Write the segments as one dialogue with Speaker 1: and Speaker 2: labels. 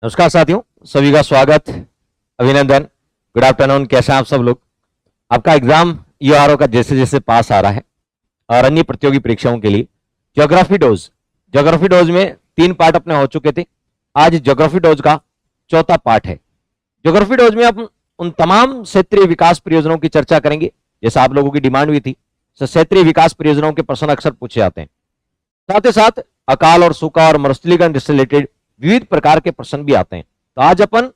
Speaker 1: नमस्कार साथियों, सभी का स्वागत, अभिनंदन, गुड आफ्टरनून। कैसे हैं आप सब लोग? आपका एग्जाम यूआरओ का जैसे जैसे पास आ रहा है और अन्य प्रतियोगी परीक्षाओं के लिए ज्योग्राफी डोज में 3 पार्ट अपने हो चुके थे। आज ज्योग्राफी डोज का चौथा पार्ट है। ज्योग्राफी डोज में हम उन तमाम क्षेत्रीय विकास परियोजनाओं की चर्चा करेंगे जैसा आप लोगों की डिमांड हुई थी। क्षेत्रीय विकास परियोजनाओं के प्रश्न अक्सर पूछे जाते हैं। साथ ही साथ अकाल और सूखा और मरुस्थलीकरण से रिलेटेड विविध प्रकार के प्रश्न भी आते हैं। तो आज अपन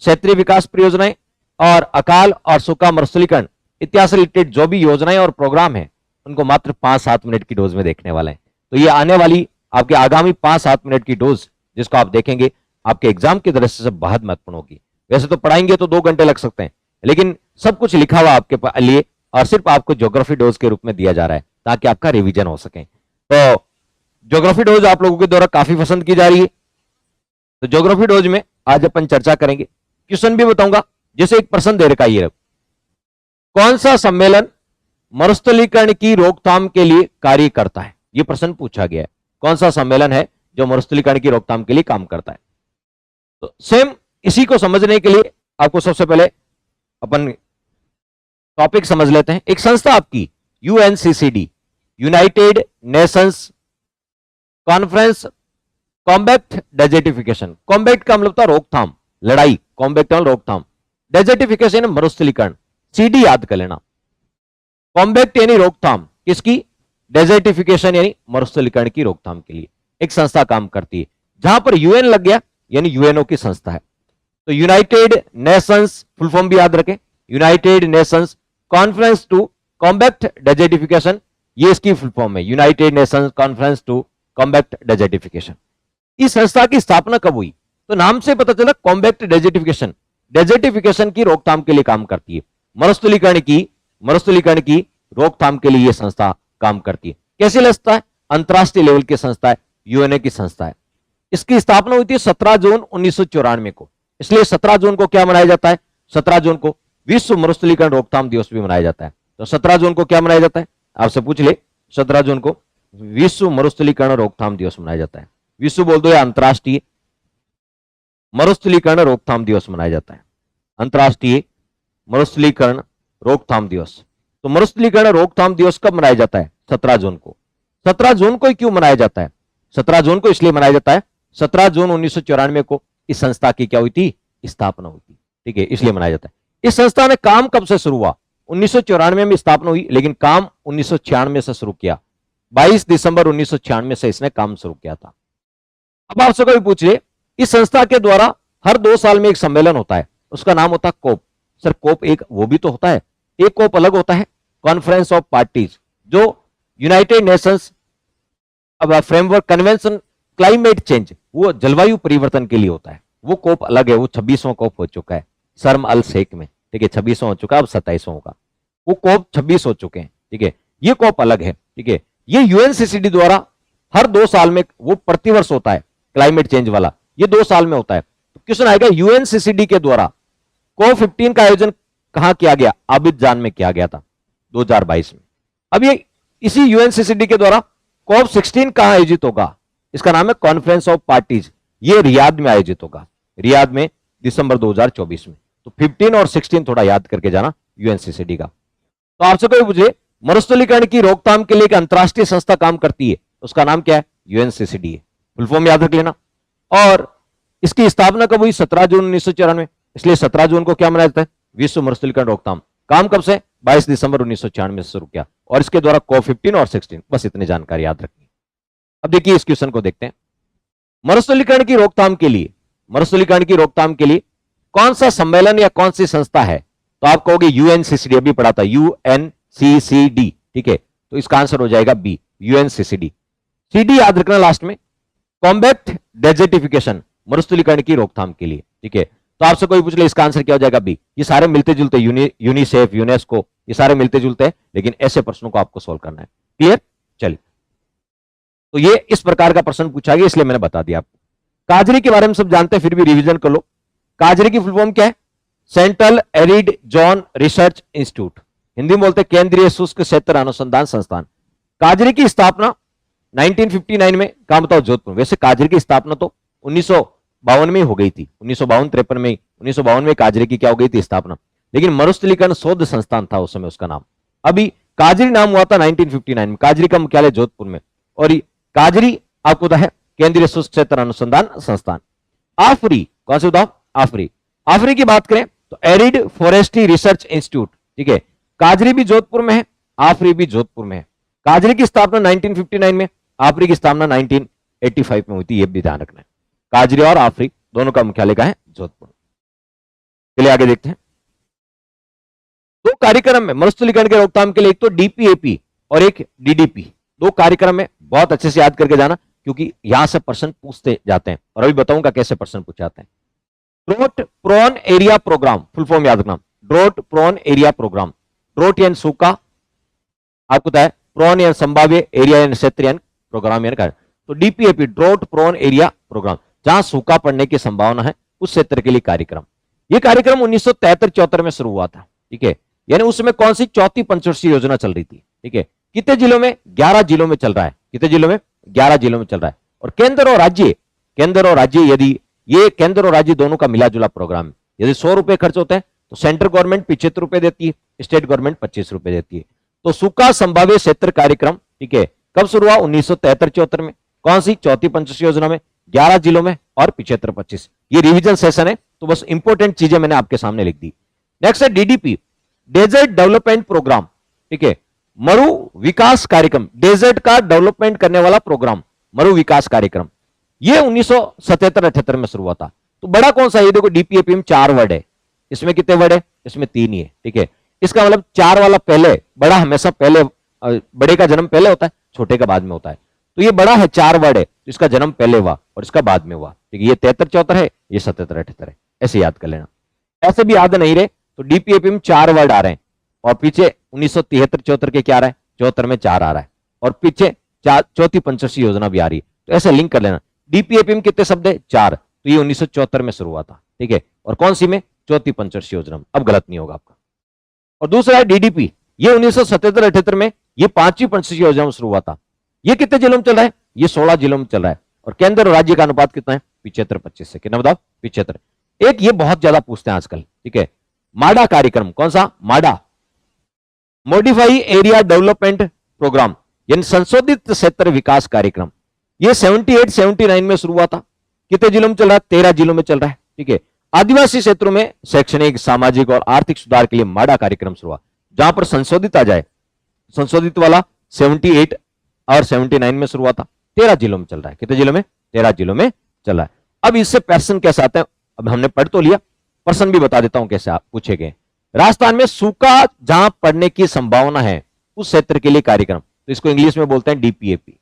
Speaker 1: क्षेत्रीय विकास परियोजनाएं और अकाल और सूखा मरुस्थलीकरण इत्यादि से रिलेटेड जो भी योजनाएं और प्रोग्राम है उनको मात्र 5-7 मिनट की डोज में देखने वाले हैं। तो ये आने वाली आपके आगामी 5-7 मिनट की डोज जिसको आप देखेंगे आपके एग्जाम की दृष्टि से बहुत महत्वपूर्ण होगी। वैसे तो पढ़ाएंगे तो 2 घंटे लग सकते हैं, लेकिन सब कुछ लिखा हुआ आपके लिए और सिर्फ आपको ज्योग्राफी डोज के रूप में दिया जा रहा है ताकि आपका रिविजन हो सके। तो ज्योग्राफी डोज आप लोगों के द्वारा काफी पसंद की जा रही है। तो ज्योग्राफी डोज में आज अपन चर्चा करेंगे, क्वेश्चन भी बताऊंगा। जैसे एक प्रश्न दे रखा है, कौन सा सम्मेलन मरुस्थलीकरण की रोकथाम के लिए कार्य करता है? यह प्रश्न पूछा गया है। कौन सा सम्मेलन है जो मरुस्थलीकरण की रोकथाम के लिए काम करता है? तो सेम इसी को समझने के लिए आपको सबसे पहले अपन टॉपिक समझ लेते हैं। एक संस्था आपकी UNCCD, United Nations conference combat desertification. Combat का मतलब था रोकथाम, लड़ाई। कॉम्बैक्ट मतलब रोकथाम, डेजर्टिफिकेशन मरुस्थलीकरण। सीडी याद कर लेना। कॉम्बैक्ट यानी रोकथाम किसकी? डेजर्टिफिकेशन यानी मरुस्थलीकरण की रोकथाम के लिए एक संस्था काम करती है। जहां पर यूएन लग गया यानी यूएनओ की संस्था है। तो यूनाइटेड नेशंस फुल फॉर्म भी याद रखें, United Nations conference to combat desertification, ये इसकी फुल फॉर्म है, United Nations conference to combat desertification. इस संस्था की स्थापना कब हुई? तो नाम से पता चला, कॉम्बैक्ट डेजर्टिफिकेशन, डेजर्टिफिकेशन की रोकथाम के लिए काम करती है। मरुस्थलीकरण की रोकथाम के लिए यह संस्था काम करती है। कैसे लगता है? अंतरराष्ट्रीय लेवल की संस्था है, यूएनए की संस्था है। इसकी स्थापना हुई थी 17 जून 1994 को। इसलिए 17 जून को क्या मनाया जाता है? 17 जून को विश्व मरुस्थलीकरण रोकथाम दिवस भी मनाया जाता है। तो 17 जून को क्या मनाया जाता है? आपसे पूछ ले, 17 जून को विश्व मरुस्थलीकरण रोकथाम दिवस मनाया जाता है। विश्व बोल दो या अंतरराष्ट्रीय मरुस्थलीकरण रोकथाम दिवस मनाया जाता है। अंतरराष्ट्रीय मरुस्थलीकरण रोकथाम दिवस। तो मरुस्थलीकरण रोकथाम दिवस कब मनाया जाता है? 17 जून को। 17 जून को क्यों मनाया जाता है? 17 जून को इसलिए मनाया जाता है, 17 जून 1994 को इस संस्था की क्या हुई थी? स्थापना हुई थी। ठीक है, इसलिए मनाया जाता है। इस संस्था में काम कब से शुरू हुआ? 1994 में स्थापना हुई, लेकिन काम 1996 से शुरू किया। 22 दिसंबर 1996 से इसने काम शुरू किया था। अब आपसे कोई पूछे, इस संस्था के द्वारा हर 2 साल में एक सम्मेलन होता है, उसका नाम होता है कोप। सर कोप एक वो भी तो होता है, एक कोप अलग होता है, कॉन्फ्रेंस ऑफ पार्टीज, जो यूनाइटेड नेशंस अब फ्रेमवर्क कन्वेंशन क्लाइमेट चेंज, वो जलवायु परिवर्तन के लिए होता है। वो कोप अलग है, वो 26वां कोप हो चुका है शर्म अल शेख में। ठीक है, 26वां हो चुका है, अब 27वां होगा। वो कोप 26 हो चुके हैं। ठीक है, ये कोप अलग है। ठीक है, ये यूएनसीसीडी द्वारा हर 2 साल में, वो प्रतिवर्ष होता है क्लाइमेट चेंज वाला, ये 2 साल में होता है। तो क्वेश्चन आएगा, यूएनसीसीडी के द्वारा कोप 15 का आयोजन कहां किया गया? अबिजान में किया गया था 2022 में। अब ये इसी यूएनसीसीडी के द्वारा कोप 16 कहां आयोजित होगा? इसका नाम है कॉन्फ्रेंस ऑफ पार्टीज, ये रियाद में आयोजित होगा, रियाद में दिसंबर 2024 में। तो 15 और 16 थोड़ा याद करके जाना यूएनसीसीडी का। तो आपसे कोई पूछे, मरुस्थलीकरण की रोकथाम के लिए एक अंतरराष्ट्रीय संस्था काम करती है, उसका नाम क्या है? यूएनसीसीडी है, फुल फॉर्म याद रख लेना। और इसकी स्थापना कब हुई? 17 जून 1994, इसलिए 17 जून को क्या मनाया जाता है? विश्व मरुस्थलीकरण रोकथाम। काम कब से? 22 दिसंबर 1996 से शुरू किया, और इसके द्वारा कोप 15 और 16, बस इतनी जानकारी याद रखनी। अब देखिए इस क्वेश्चन को देखते हैं। मरुस्थलीकरण की रोकथाम के लिए कौन सा सम्मेलन या कौन सी संस्था है? तो आप कहोगे यूएनसीसीडी, अभी पढ़ा था यूएनसीसीडी। ठीक है, तो इसका आंसर हो जाएगा बी, यूएनसीसीडी। सीडी याद रखना लास्ट में, कॉम्बैक्ट डेजर्टिफिकेशन, मरुस्थलीकरण की रोकथाम के लिए। ठीक है, तो आपसे कोई पूछ ले इसका आंसर क्या हो जाएगा? बी। ये सारे मिलते जुलते, यूनिसेफ, यूनेस्को, ये सारे मिलते जुलते हैं, लेकिन ऐसे प्रश्नों को आपको सोल्व करना है। क्लियर? चलिए, तो ये इस प्रकार का प्रश्न पूछा गया, इसलिए मैंने बता दिया आपको। काजरी के बारे में सब जानते हैं, फिर भी रिवीजन कर लो। काजरी की फुल फॉर्म क्या है? Central arid zone research institute, Hindi में बोलते हैं केंद्रीय शुष्क क्षेत्र अनुसंधान संस्थान। काजरी की स्थापना 1959 में, कहां बताओ? जोधपुर। वैसे काजरी की स्थापना तो 1952 में हो गई थी, 1952-53 में, 1952 में काजरी की क्या हो गई थी स्थापना। लेकिन मरुस्थलीकरण शोध संस्थान था उस समय उसका नाम। अभी काजरी नाम हुआ था 1959 में। काजरी का मुख्यालय जोधपुर में, और काजरी आपको पता है केंद्रीय शुष्क क्षेत्र अनुसंधान संस्थान। आफरी, कौन से बताओ? आफरी। आफरी की बात करें तो एरिड फॉरेस्ट्री रिसर्च इंस्टीट्यूट, ठीक है। काजरी भी जोधपुर में है, आफरी भी जोधपुर में है। काजरी की स्थापना 1959 में, आफरी की स्थापना 1985 में हुई थी, यह भी ध्यान रखना है। काजरी और आफरी दोनों का मुख्यालय का है जोधपुर। चलिए आगे देखते हैं। दो कार्यक्रम में मरुस्थलीकरण के रोकथाम के लिए, एक तो डीपीएपी और एक डीडीपी। दो कार्यक्रम में, बहुत अच्छे से याद करके जाना क्योंकि यहां से प्रश्न पूछते जाते हैं और अभी बताऊंगा कैसे प्रश्न पूछे जाते हैं। Drought prone area program, full form याद रखना, drought prone area program. Drought यानी सूखा, आपको पता है, प्रोन या संभाव्य, एरिया यानी क्षेत्र यानी प्रोग्राम यानी कार्य। तो D P A P drought prone area program, जहां सूखा पड़ने की संभावना है उस क्षेत्र के लिए कार्यक्रम। यह कार्यक्रम 1973-74 में शुरू हुआ था, ठीक है। यानी उसमें कौन सी चौथी पंचवर्षीय योजना चल रही थी, ठीक है। कितने जिलों में? 11 जिलों में चल रहा है। कितने जिलों में? 11 जिलों में चल रहा है। और केंद्र और राज्य, यदि ये केंद्र और राज्य दोनों का मिला जुला प्रोग्राम है। यदि 100 रुपए खर्च होते हैं तो सेंट्रल गवर्नमेंट 75 रुपए देती है, स्टेट गवर्नमेंट 25 रुपए देती है। तो सूखा संभाव्य क्षेत्र कार्यक्रम, ठीक है, कब शुरू हुआ? 1973-74 में। कौन सी? चौथी पंचवर्षीय योजना में, 11 जिलों में और 75-25। ये रिवीजन सेशन है, तो बस इंपॉर्टेंट चीजें मैंने आपके सामने लिख दी। नेक्स्ट है डीडीपी, डेजर्ट डेवलपमेंट प्रोग्राम, ठीक है। मरु विकास कार्यक्रम, डेजर्ट का डेवलपमेंट करने वाला प्रोग्राम, मरु विकास कार्यक्रम। यह 1977-78 में शुरू हुआ था। तो बड़ा कौन सा है? ये देखो डीपीएपी में 4 वर्ड है, इसमें कितने वर्ड है? इसमें 3 ही है, ठीक है। इसका मतलब 4 वाला पहले, बड़ा हमेशा पहले, बड़े का जन्म पहले होता है, छोटे का बाद में होता है। तो ये बड़ा है, 4 वर्ड है, तो इसका जन्म पहले हुआ और इसका बाद में हुआ, ठीक है। ये 73-74 है, ये 77-78 है, ऐसे याद कर लेना। ऐसे भी याद नहीं रहे तो डीपीएपी में 4 वर्ड आ रहे हैं और पीछे 1973-74 के क्या आ रहा है? 74 में 4 आ रहा है और पीछे चौथी पंचवर्षीय योजना भी आ रही है, तो ऐसे लिंक कर लेना। डीपीएपी में कितने शब्द है? 4। तो ये 1974 में शुरू हुआ था, ठीक है। और कौन सी में? चौथी पंचवर्षीय योजना में। अब गलत नहीं होगा आपका। और दूसरा है डीडीपी, ये 1977-78 में ये 5वीं पंचवर्षीय योजना में शुरू हुआ था। ये कितने जिलों में चल रहा है? ये 16 जिलों में चल रहा है। और केंद्र और राज्य का अनुपात कितना है? 75-25 से। कितना बताओ? 75। एक ये बहुत ज्यादा पूछते हैं आजकल, ठीक है, माडा कार्यक्रम। कौन सा? माडा, मॉडिफाई एरिया डेवलपमेंट प्रोग्राम, यानी संशोधित क्षेत्र विकास कार्यक्रम। ये 78-79 में शुरू हुआ था। कितने जिलों में चल रहा है? 13 जिलों में चल रहा है, ठीक है। आदिवासी क्षेत्रों में शैक्षणिक, सामाजिक और आर्थिक सुधार के लिए माडा कार्यक्रम शुरू हुआ, जहां पर संशोधित आ जाए। संशोधित वाला 78 और 79 में शुरू हुआ था। 13 जिलों में चल रहा है। कितने जिलों में? 13 जिलों में चल रहा है। अब इससे प्रश्न कैसे आते हैं? अब हमने पढ़ तो लिया, प्रश्न भी बता देता हूं कैसे आप पूछे गए। राजस्थान में सूखा जहां पड़ने की संभावना है उस क्षेत्र के लिए कार्यक्रम, तो इसको इंग्लिश में बोलते हैं D P A P,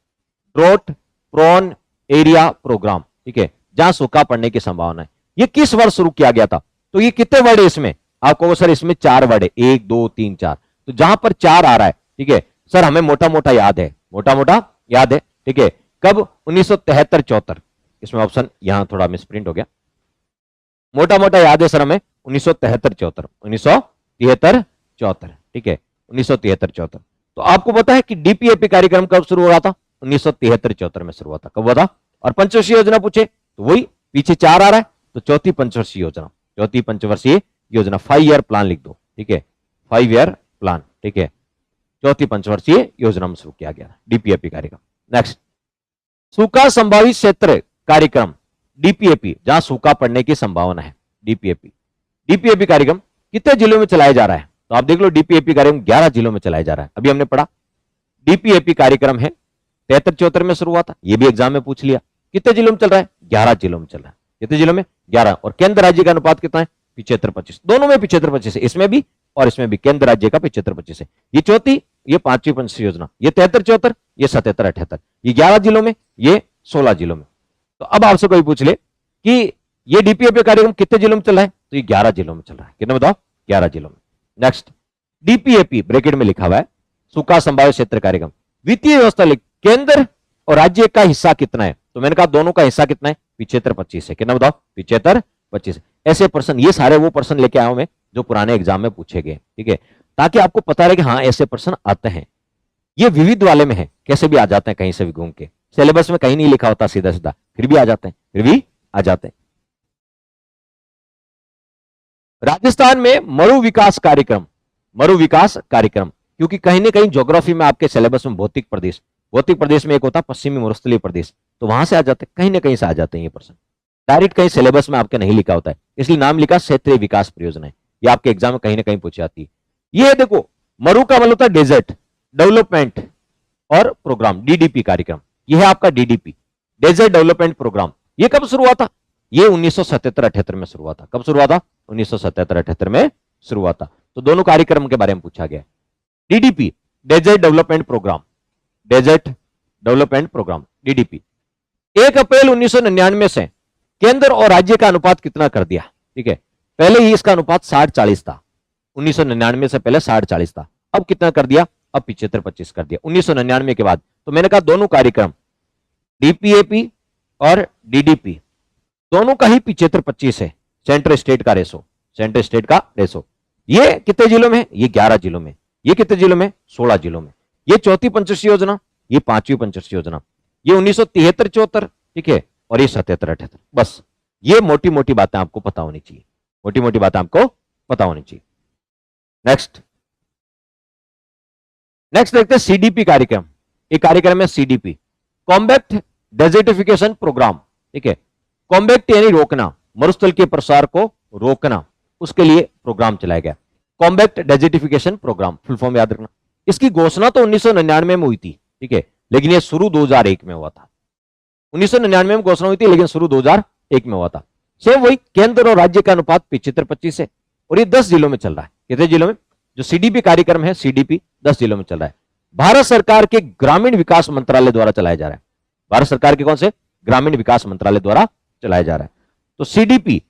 Speaker 1: drought prone area program, ठीक है, जहां सूखा पड़ने की संभावना है। ये किस वर्ष शुरू किया गया था? तो ये कितने वर्ड है इसमें? आपको सर इसमें 4 वर्ड है, 1 2 3 4। तो जहां पर 4 आ रहा है, ठीक है सर, हमें मोटा मोटा याद है, मोटा मोटा याद है, ठीक है। कब? 1973-74। इसमें ऑप्शन यहां थोड़ा मिसप्रिंट हो गया। मोटा मोटा याद है सर हमें 1973-74, 1973-74, ठीक है, 1973-74। तो आपको पता है कि डीपीएपी कार्यक्रम कब शुरू हो रहा था? 1973-74 में शुरू हुआ था। कब हुआ था? और पंचवर्षीय योजना पूछे तो वही पीछे 4 आ रहा है, तो चौथी पंचवर्षीय योजना, चौथी पंचवर्षीय योजना, 5 ईयर प्लान लिख दो, ठीक है, 5 ईयर प्लान, ठीक है, चौथी पंचवर्षीय योजना में शुरू किया गया डीपीएपी कार्यक्रम। नेक्स्ट, सूखा संभावित क्षेत्र कार्यक्रम, डीपीएपी, जहां सूखा पड़ने की संभावना है, डीपीएपी। डीपीएपी कार्यक्रम कितने जिलों में चलाया जा रहा है? तो आप देख लो, डीपीएपी कार्यक्रम 11 जिलों में चलाया जा रहा है। अभी हमने पढ़ा डीपीएपी कार्यक्रम है 73-74 में शुरू हुआ था, ये भी एग्जाम में पूछ लिया। कितने जिलों में चल रहा है? 11 जिलों में चल रहा है। कितने जिलों में? 11। और केंद्र राज्य का अनुपात कितना है? 75-25। दोनों में 75-25 है, इसमें भी और इसमें भी केंद्र राज्य का 75-25 है। ये चौथी, ये 5वीं पंचवर्षीय योजना, ये 73-74, ये 77-78, ये 11 जिलों में, ये 16 जिलों में। तो अब आपसे कोई पूछ ले कि ये डीपीएपी कार्यक्रम कितने जिलों में चल रहा है? तो ये 11 जिलों में चल रहा है। कितने बताओ? 11 जिलों में। नेक्स्ट, डीपीएपी ब्रैकेट में लिखा हुआ है, सूखा संभावित क्षेत्र कार्यक्रम, वित्तीय व्यवस्था लिख, केंद्र और राज्य का हिस्सा कितना है? तो मैंने कहा दोनों का हिस्सा कितना है? 75-25 है। कितना बताओ? 75-25। ऐसे प्रश्न, ये सारे वो प्रश्न लेके आया हूं मैं जो पुराने एग्जाम में पूछे गए, ठीक है, ताकि आपको पता रहे कि हाँ ऐसे प्रश्न आते हैं। ये विविध वाले में है, कैसे भी आ जाते हैं, कहीं से भी घूम के, सिलेबस में कहीं नहीं लिखा होता सीधा सीधा, फिर भी आ जाते हैं, फिर भी आ जाते हैं। राजस्थान में मरु विकास कार्यक्रम, मरु विकास कार्यक्रम, क्योंकि कहीं ना कहीं ज्योग्राफी में आपके सिलेबस में भौतिक प्रदेश में एक होता है पश्चिमी मरुस्थलीय प्रदेश, तो वहां से आ जाते हैं, कहीं ना कहीं से आ जाते हैं ये प्रश्न। डायरेक्ट कहीं सिलेबस में आपके नहीं लिखा होता है, इसलिए नाम लिखा क्षेत्रीय विकास परियोजना है। ये आपके एग्जाम में कहीं ना कहीं पूछी जाती है। ये देखो, मरु का मतलब होता है डेजर्ट डेवलपमेंट और प्रोग्राम, डीडीपी कार्यक्रम। ये है आपका डीडीपी, डेजर्ट डेवलपमेंट प्रोग्राम। ये कब शुरू हुआ था? ये 1977-78 में शुरू हुआ था। कब शुरू हुआ था? 1977-78 में शुरू हुआ था। तो दोनों कार्यक्रम के बारे में पूछा गया। D D P, desert development program, desert development program, D D P. 1 अप्रैल 1999 से केंद्र और राज्य का अनुपात कितना कर दिया? ठीक है, पहले ही इसका अनुपात 60-40 था। 1999 से पहले 60-40 था, अब कितना कर दिया? अब 75-25 कर दिया 1999 के बाद। तो मैंने कहा दोनों कार्यक्रम डीपीएपी और डीडीपी दोनों का ही 75-25 है। सेंट्रल स्टेट का रेशो, सेंट्रल स्टेट का रेशो। ये कितने जिलों में? ये 11 जिलों में। ये कितने जिलों में? 16 जिलों में। ये चौथी पंचवर्षीय योजना, ये 5वीं पंचवर्षीय योजना। ये 1973-74, ठीक है, और ये 77-78। बस ये मोटी मोटी बातें आपको पता होनी चाहिए, मोटी मोटी बातें आपको पता होनी चाहिए। नेक्स्ट देखते हैं सीडीपी कार्यक्रम। एक कार्यक्रम है सीडीपी, कॉम्बैक्ट डेजर्टिफिकेशन प्रोग्राम। ठीक है, कॉम्बैक्ट यानी रोकना, मरुस्थल के प्रसार को रोकना, उसके लिए प्रोग्राम चलाया गया। Combat desertification program, full form याद रखना। इसकी घोषणा तो 1999 में हुई थी, ठीक है, लेकिन यह शुरू 2001 में हुआ था। 1999 में घोषणा हुई थी, लेकिन शुरू 2001 में हुआ था। सेम वही, केंद्र और राज्य का अनुपात 75-25 है, और ये 10 जिलों में चल रहा है। कितने जिलों में? जो सीडीपी कार्यक्रम है, सीडीपी 10 जिलों में चल रहा है। भारत सरकार के ग्रामीण विकास मंत्रालय द्वारा चलाया जा रहा है। भारत सरकार के कौन से? ग्रामीण विकास मंत्रालय द्वारा चलाया जा रहा है। तो सीडीपी,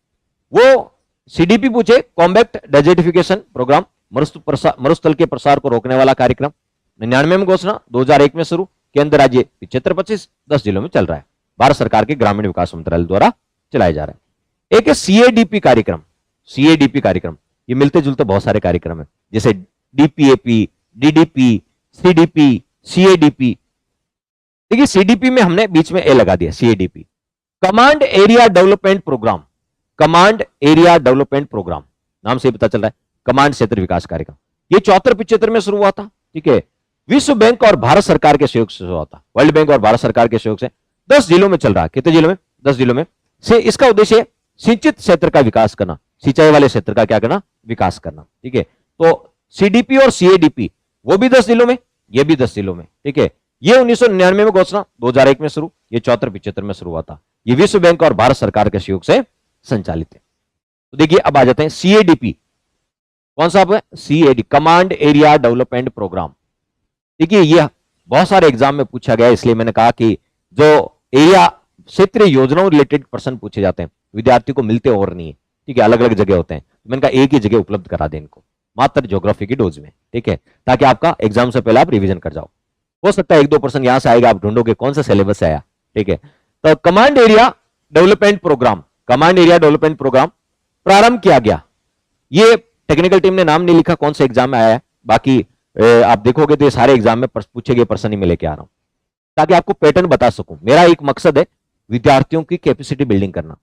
Speaker 1: वो सीडीपी पूछे, कॉम्बैक्ट डेजर्टिफिकेशन प्रोग्राम, मरुस्थल के प्रसार को रोकने वाला कार्यक्रम। 99 में घोषणा, 2001 में शुरू, केंद्र राज्य 75-25, 10 जिलों में चल रहा है। भारत सरकार के ग्रामीण विकास मंत्रालय द्वारा चलाया जा रहा है। एक है सीएडीपी कार्यक्रम। सीएडीपी कार्यक्रम, ये मिलते जुलते बहुत सारे कार्यक्रम है, जैसे डीपीएपी, डीडीपी, सीडीपी, सीएडीपी। देखिए सीडीपी में हमने बीच में ए लगा दिया, CADP, command area development programme. Command area development programme, नाम से पता चल रहा है, कमांड क्षेत्र विकास कार्यक्रम। ये 74-75 में शुरू हुआ था, ठीक है, विश्व बैंक और भारत सरकार के सहयोग से हुआ था। वर्ल्ड बैंक और भारत सरकार के सहयोग से 10 जिलों में चल रहा है। कितने जिलों में? 10 जिलों में से। इसका उद्देश्य सिंचित क्षेत्र का विकास करना, सिंचाई वाले क्षेत्र का क्या करना? विकास करना। ठीक है, तो सीडीपी और सीएडीपी वो भी 10 जिलों में, ये भी 10 जिलों में। ठीक है, ये 1999 में घोषणा, 2001 में शुरू, ये 74-75 में शुरू हुआ था। ये विश्व बैंक और भारत सरकार के सहयोग से संचालित है। तो देखिए अब आ जाते हैं सीएडीपी। कौन सा है? C A D, command area development program. देखिए ये बहुत सारे एग्जाम में पूछा गया, इसलिए मैंने कहा कि जो एरिया क्षेत्रीय योजनाओं रिलेटेड प्रश्न पूछे जाते हैं विद्यार्थी को मिलते और नहीं है, ठीक है, अलग अलग जगह होते हैं। तो मैंने कहा एक ही जगह उपलब्ध करा दें इनको, मात्र ज्योग्राफी की डोज में, ठीक है, ताकि आपका एग्जाम से पहले आप रिवीजन कर जाओ। हो सकता है 1-2 प्रश्न यहां से आएगा, आप ढूंढोगे कौन सा सिलेबस से आया। ठीक है, तो command area development programme, command area development program प्रारंभ किया गया। ये टेक्निकल टीम ने नाम नहीं लिखा कौन से एग्जाम में आया है, बाकी आप देखोगे तो ये सारे एग्जाम में पूछे गए प्रश्न ही मैं लेके आ रहा हूं, ताकि आपको पैटर्न बता सकूं। मेरा एक मकसद है विद्यार्थियों की कैपेसिटी बिल्डिंग करना,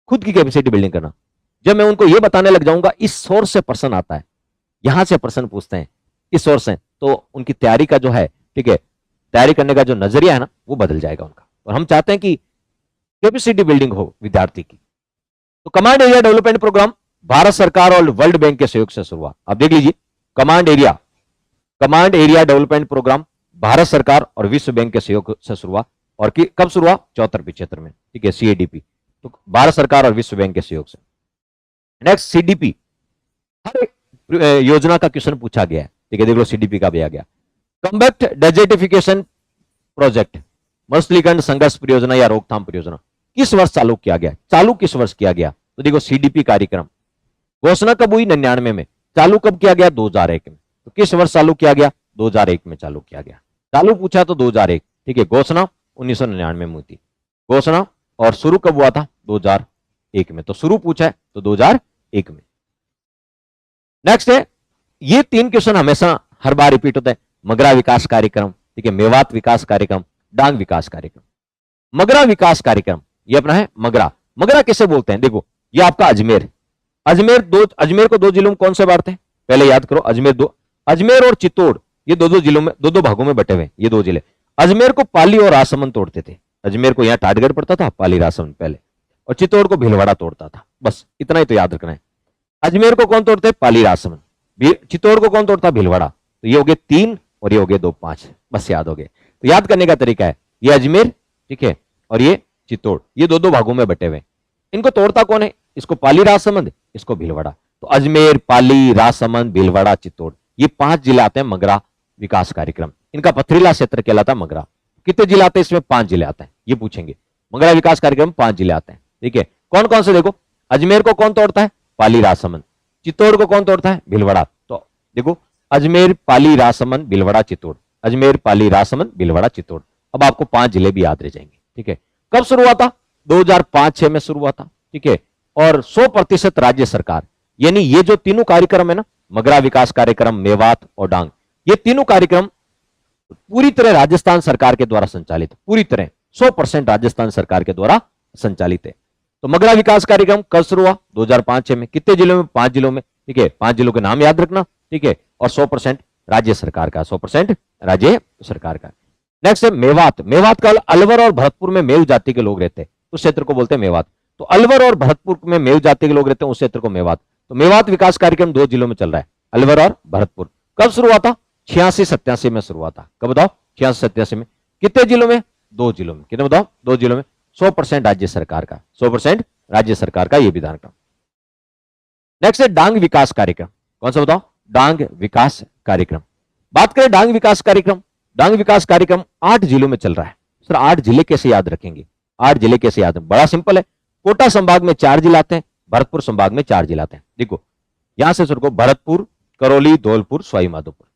Speaker 1: खुद की कैपेसिटी बिल्डिंग करना। जब मैं उनको यह बताने लग जाऊंगा इस सोर्स से प्रश्न आता है, यहां से प्रश्न पूछते हैं, इस सोर्स से, तो उनकी तैयारी का जो है, ठीक है, तैयारी करने का जो नजरिया है ना, वो बदल जाएगा उनका। और हम चाहते हैं कि कैपेसिटी बिल्डिंग हो विद्यार्थी की। तो command area development program Bharat सरकार और वर्ल्ड बैंक के सहयोग से शुरू हुआ। आप देख लीजिए, command area development program Bharat सरकार और विश्व बैंक के सहयोग से शुरू हुआ। और कब शुरू हुआ? 74-75 में। ठीक है, सीएडीपी, तो भारत सरकार और विश्व बैंक के सहयोग से। नेक्स्ट सीडीपी, हर एक योजना का क्वेश्चन पूछा गया है। ठीक है, देख लो सीडीपी का भी आ गया। कॉम्बैक्ट डेजर्टिफिकेशन प्रोजेक्ट, मरुस्थलीकरण संघर्ष परियोजना या रोकथाम परियोजना किस वर्ष चालू किया गया? चालू किस वर्ष किया गया? तो देखो सीडीपी कार्यक्रम घोषणा कब हुई? 99 में। चालू कब किया गया? 2001 में। तो किस वर्ष चालू किया गया? 2001 में चालू किया गया। चालू पूछा तो 2001, ठीक है, घोषणा 1999 में हुई थी घोषणा, और शुरू कब हुआ था? 2001 में। तो शुरू पूछा है तो 2001 में। नेक्स्ट है, ये 3 क्वेश्चन हमेशा हर बार रिपीट होता है। मगरा विकास कार्यक्रम, ठीक है, मेवात विकास कार्यक्रम, डांग विकास कार्यक्रम। मगरा विकास कार्यक्रम ये अपना है मगरा। मगरा किसे बोलते हैं? देखो ये आपका अजमेर, अजमेर को दो जिलों में कौन से बांटते हैं, पहले याद करो। अजमेर और चित्तौड़ ये दो जिलों में, दो भागों में बटे हुए ये दो जिले। अजमेर को पाली और राजसमंद तोड़ते थे। अजमेर को यहां टाटगढ़ पड़ता था, पाली राजसमंद पहले, और चित्तौड़ को भीलवाड़ा तोड़ता था। बस इतना ही तो याद रखना है। अजमेर को कौन तोड़ते, पाली राजसमंद। चित्तौड़ को कौन तोड़ता, भीलवाड़ा। तो ये हो गए 3 और ये हो गए 2, 5। बस याद हो गए। तो याद करने का तरीका है, ये अजमेर, ठीक है, और ये चित्तौड़, ये दो भागों में बटे हुए। इनको तोड़ता कौन है, इसको पाली राजसमंद, इसको भीलवाड़ा। तो अजमेर, पाली, राजसमंद, भीलवाड़ा, चित्तौड़, ये 5 जिले आते हैं मगरा विकास कार्यक्रम। इनका पथरीला क्षेत्र कहलाता है मगरा। कितने जिले आते हैं इसमें, 5 जिले आते हैं, ये पूछेंगे। मगरा विकास कार्यक्रम 5 जिले आते हैं, ठीक है। कौन कौन से, देखो, अजमेर को कौन तोड़ता है, पाली राजसमंद। चित्तौड़ को कौन तोड़ता है, भीलवाड़ा। तो देखो, अजमेर, पाली, राजसमंद, भीलवाड़ा, चित्तौड़। अजमेर, पाली, राजसमंद, भीलवाड़ा, चित्तौड़। अब आपको 5 जिले भी याद रह जाएंगे, ठीक है। कब शुरू हुआ था, 2005-6 में शुरू हुआ था, ठीक है। और 100% राज्य सरकार, यानी ये जो तीनों कार्यक्रम है ना, मगरा विकास कार्यक्रम, मेवात और डांग, ये तीनों कार्यक्रम पूरी तरह राजस्थान सरकार के द्वारा संचालित, पूरी तरह 100% राजस्थान सरकार के द्वारा संचालित है। तो मगरा विकास कार्यक्रम कब शुरू हुआ, 2005-6 में। कितने जिलों में, 5 जिलों में, ठीक है। 5 जिलों के नाम याद रखना, ठीक है। और 100% राज्य सरकार का, 100% राज्य सरकार का। नेक्स्ट है मेवात। मेवात का अलवर और भरतपुर में मेव जाति के लोग रहते हैं, उस क्षेत्र को बोलते हैं मेवात। तो अलवर और भरतपुर में मेव जाति के लोग रहते हैं, उस क्षेत्र को मेवात। तो मेवात विकास कार्यक्रम 2 जिलों में चल रहा है, अलवर और भरतपुर। कब शुरू हुआ था, 86-87 में शुरू हुआ था। कब बताओ, 86-87 में। कितने जिलों में, 2 जिलों में। कितने बताओ, 2 जिलों में। 100% राज्य सरकार का, 100% राज्य सरकार का, यह विधान क्रम। नेक्स्ट है डांग विकास कार्यक्रम। कौन सा बताओ, डांग विकास कार्यक्रम। बात करें डांग विकास कार्यक्रम, डांग विकास कार्यक्रम 8 जिलों में चल रहा है। सर 8 जिले कैसे याद रखेंगे, 8 जिले कैसे याद, बड़ा सिंपल है। कोटा संभाग में 4 जिले आते हैं, भरतपुर संभाग में 4 जिले आते हैं। देखो यहां से शुरू को, भरतपुर, करौली, धौलपुर, सवाई माधोपुर,